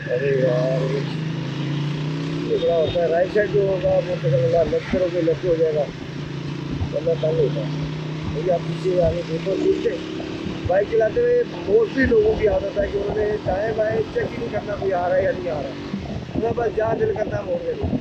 अरे यार ये बड़ा होता है। राइट साइड जो होगा मोटरसाइकिल लेफ्ट करोगे लेफ्ट हो जाएगा, वरना तंग होता है। भैया आप पीछे आगे देखो, नीचे बाइक चलाते हुए मोस्टली लोगों की आदत है कि उन्होंने दाएँ बाएँ चेक ही नहीं करना कोई आ रहा है या नहीं आ रहा है, उन्हें बस जहाँ दिल करता है मोड़ देना।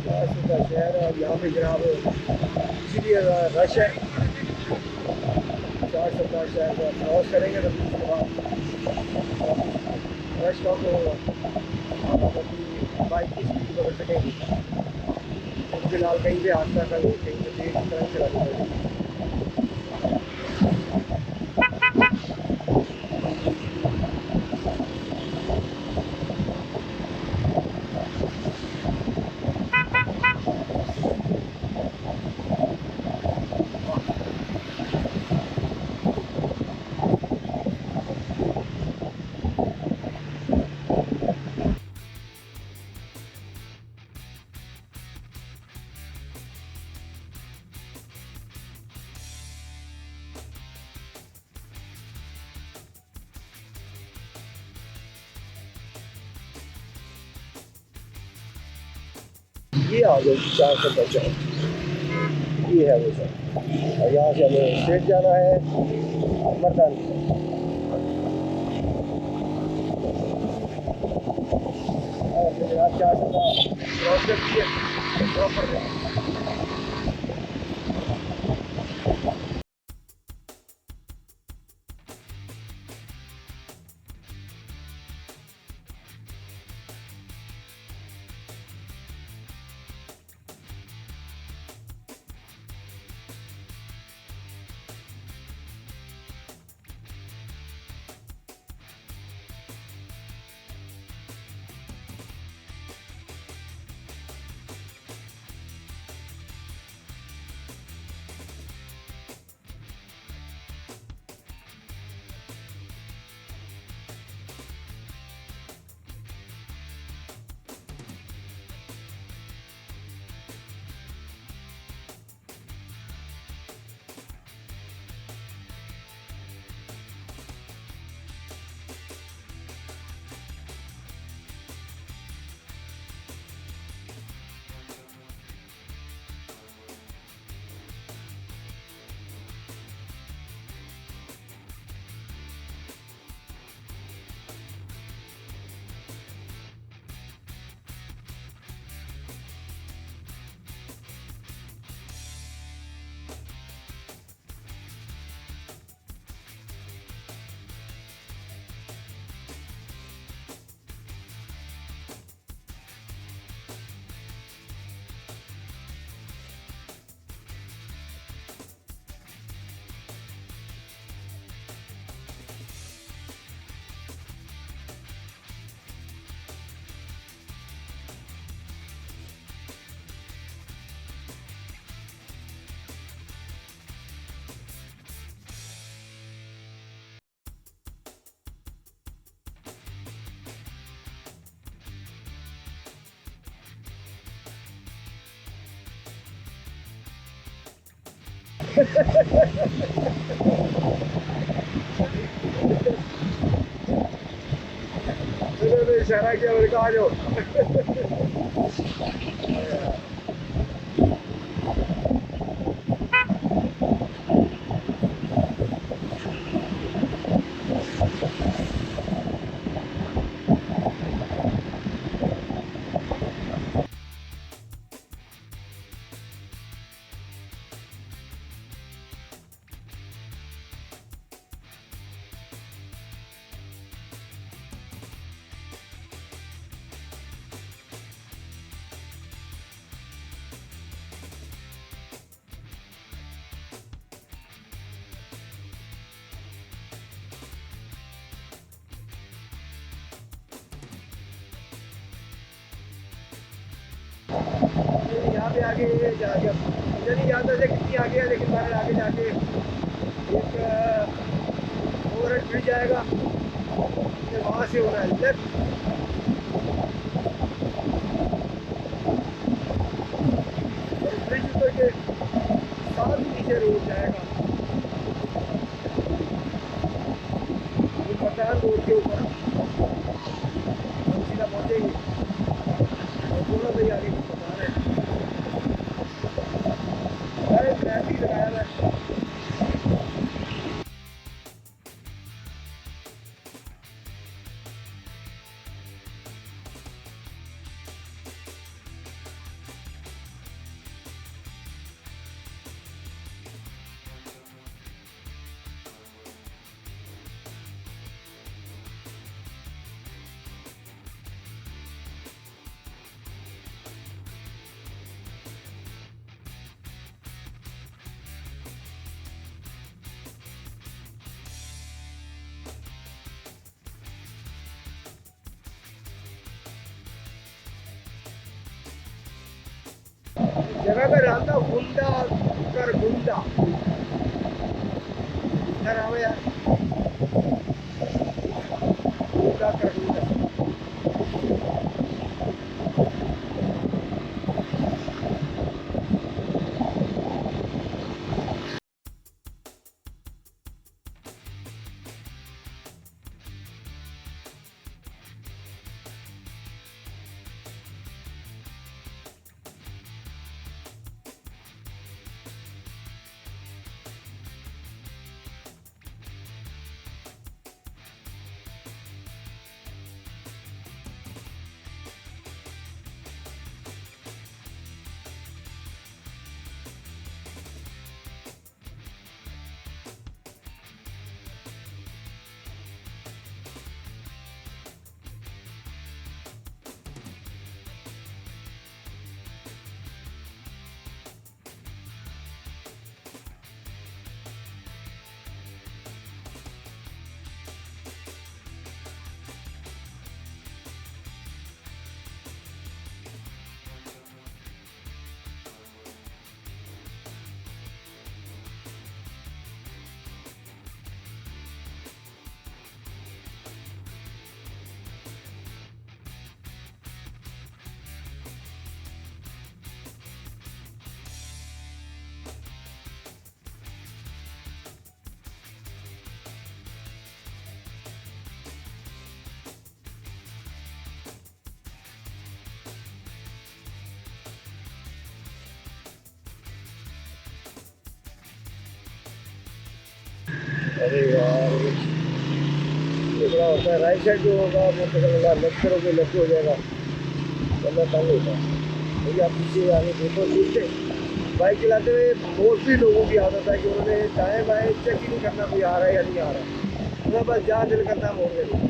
महाराष्ट्र का शहर है, यहाँ पे जनाब इसीलिए रश है। 4 शहर का क्रॉस करेंगे तो उसके बाद रश कम होगा, आप अपनी बाइक की स्पीड पकड़ सकेंगे। फिलहाल कहीं पे हादसा कहीं कहीं पे तेज तरह चलानी पड़ेगी। ये आ गई 455, ये है वो सर। और यहाँ से हमें स्ट्रेट जाना है मर्दानी। और फिर आप 400 क्रॉस कर दिए प्रॉपर। उन्होंने इशारा किया, मैंने कहा आ जाओ। यहाँ पे आगे जाके मुझे नहीं याद है कितनी आगे है, लेकिन बाहर आगे जाके एक ओवरहेड ब्रिज जाएगा, वहाँ से होना है लेफ्ट। ब्रिज उतर के साथ नीचे रोड जाएगा, पठान रोड के ऊपर हम सीधा पहुँचेंगे। थोड़ा सा ही आगे कुछ पठान है, अरे ट्रैफिक लगाया है। जगह का नाम था गुंडा कर गुंडा, क्या नाम है यार, गुंडा कर गुंडा। अरे यार ये बड़ा होता है, राइट साइड जो होगा मोटरसाइकिल वाला लेफ्ट करोगे लेफ्ट हो जाएगा, वरना तंग होता है। भैया आप पीछे आगे देखो, नीचे बाइक चलाते हुए मोस्टली लोगों की आदत है कि उन्होंने दाएँ बाएँ चेक ही नहीं करना कोई आ रहा है या नहीं आ रहा है, उन्हें बस जहाँ दिल करता है मोड़ देना।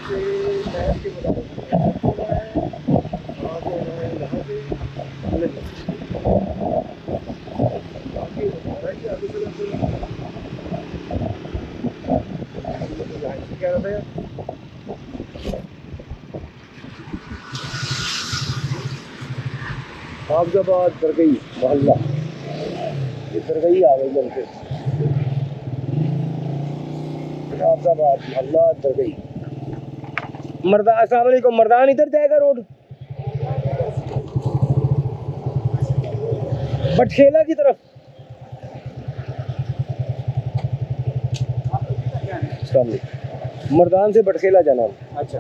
से मैप के मुताबिक होना है, वहाँ से होना है यहाँ से अलग बाकी बता रहा है कि आगे चला फिर क्या रहा था यार। हाफजाबाद दरगई मोहल्ला, ये दरगई आ गई जल के। हाफजाबाद मोहल्ला दरगई। मर्दान, अस्सलाम वालेकुम, मर्दान इधर जाएगा रोड, बटखेला की तरफ। अस्सलाम वालेकुम, मर्दान से बटखेला जाना। अच्छा,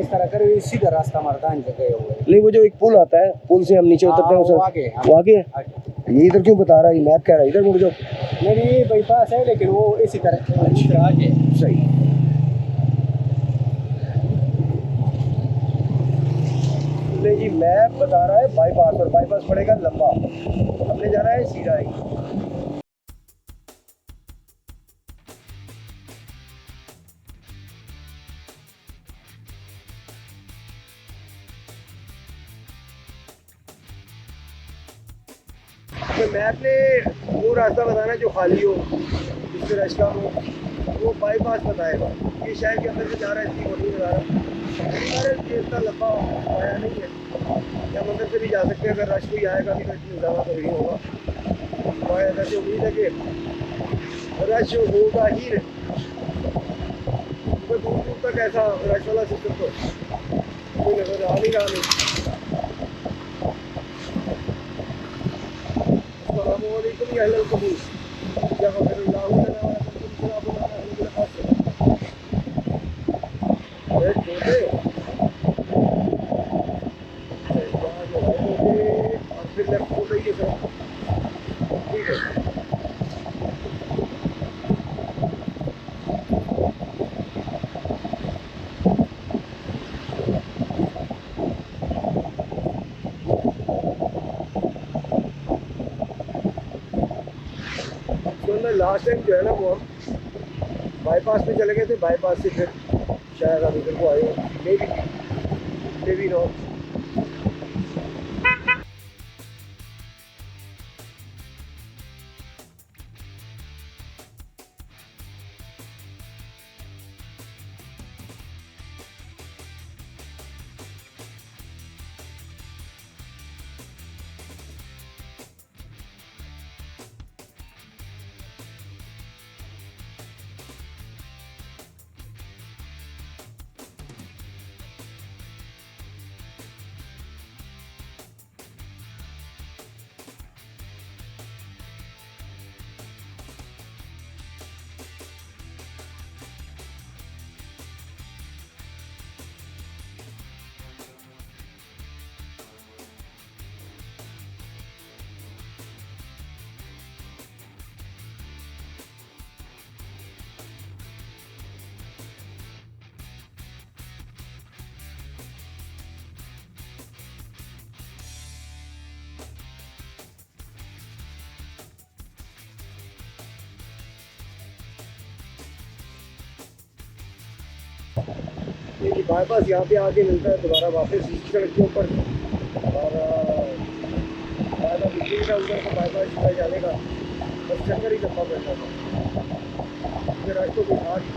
इस तरह कर सीधा रास्ता मर्दान से गए हुए। नहीं, वो जो एक पुल आता है, पुल से हम नीचे उतरते हैं वो उस आगे। वो आगे है। ये इधर क्यों बता रहा है, मैप कह रहा है इधर मुड़ जाओ। नहीं बाईपास है, लेकिन वो इसी तरह आगे। सही। नहीं जी, मैप बता रहा है बाईपास, और बाईपास पड़ेगा लंबा, हमने जाना है सीधा ही। तो मैप ने वो रास्ता बताना है जो खाली हो, जिससे रश कम हो, वो बाईपास बताएगा। ये शहर के अंदर से जा रहा है, इतनी मोटी बता रहा है, इतना लंबा आया नहीं है। या मंदिर से भी जा सकते हैं, अगर रश कोई आएगा भी तो इतनी ज़्यादा तो नहीं होगा। और ऐसे उम्मीद है कि रश होगा ही नहीं, तो दूर दूर तक ऐसा रश वाला सिस्टम तो कोई नजर आ नहीं रहा। नहीं, अस्सलामुअलैकुम या अहलल कबूल, या गफरल्लाहु लना व लकुम, सलामुन अला अहलिल खासिर। ए छोटे और फिर लेफ्ट हो रही है सर, ठीक है। तो लास्ट टाइम जो है ना, वो हम बाईपास पे चले गए थे, बाईपास से फिर शायद हम इधर को आए, मे बी नॉट। ये बाईपास यहाँ पे आके मिलता है दोबारा वापस इसी सड़क के ऊपर, और ज़्यादा बिजली का उधर को बाईपास सीधा जाने का बस चक्कर ही लंबा पड़ता था, फिर आज तो कोई था नहीं।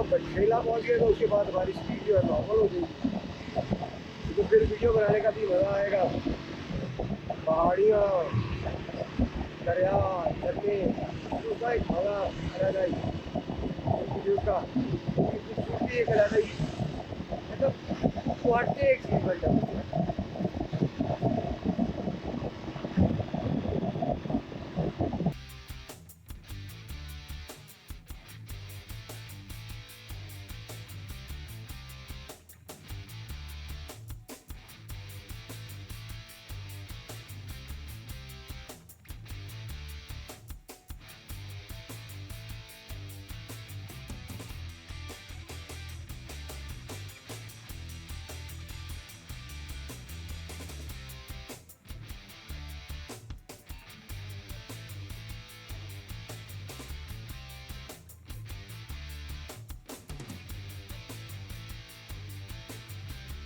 शेला पहुँच गए तो उसके बाद बारिश की जो है नॉर्मल हो जाएगी, तो फिर वीडियो बनाने का भी मज़ा आएगा। पहाड़ियाँ, दरिया, झरने, तो उसका एक मज़ा अलग है। वीडियो का खूबसूरती एक अलग है, मतलब वाकई एक्सपीरिमेंट है।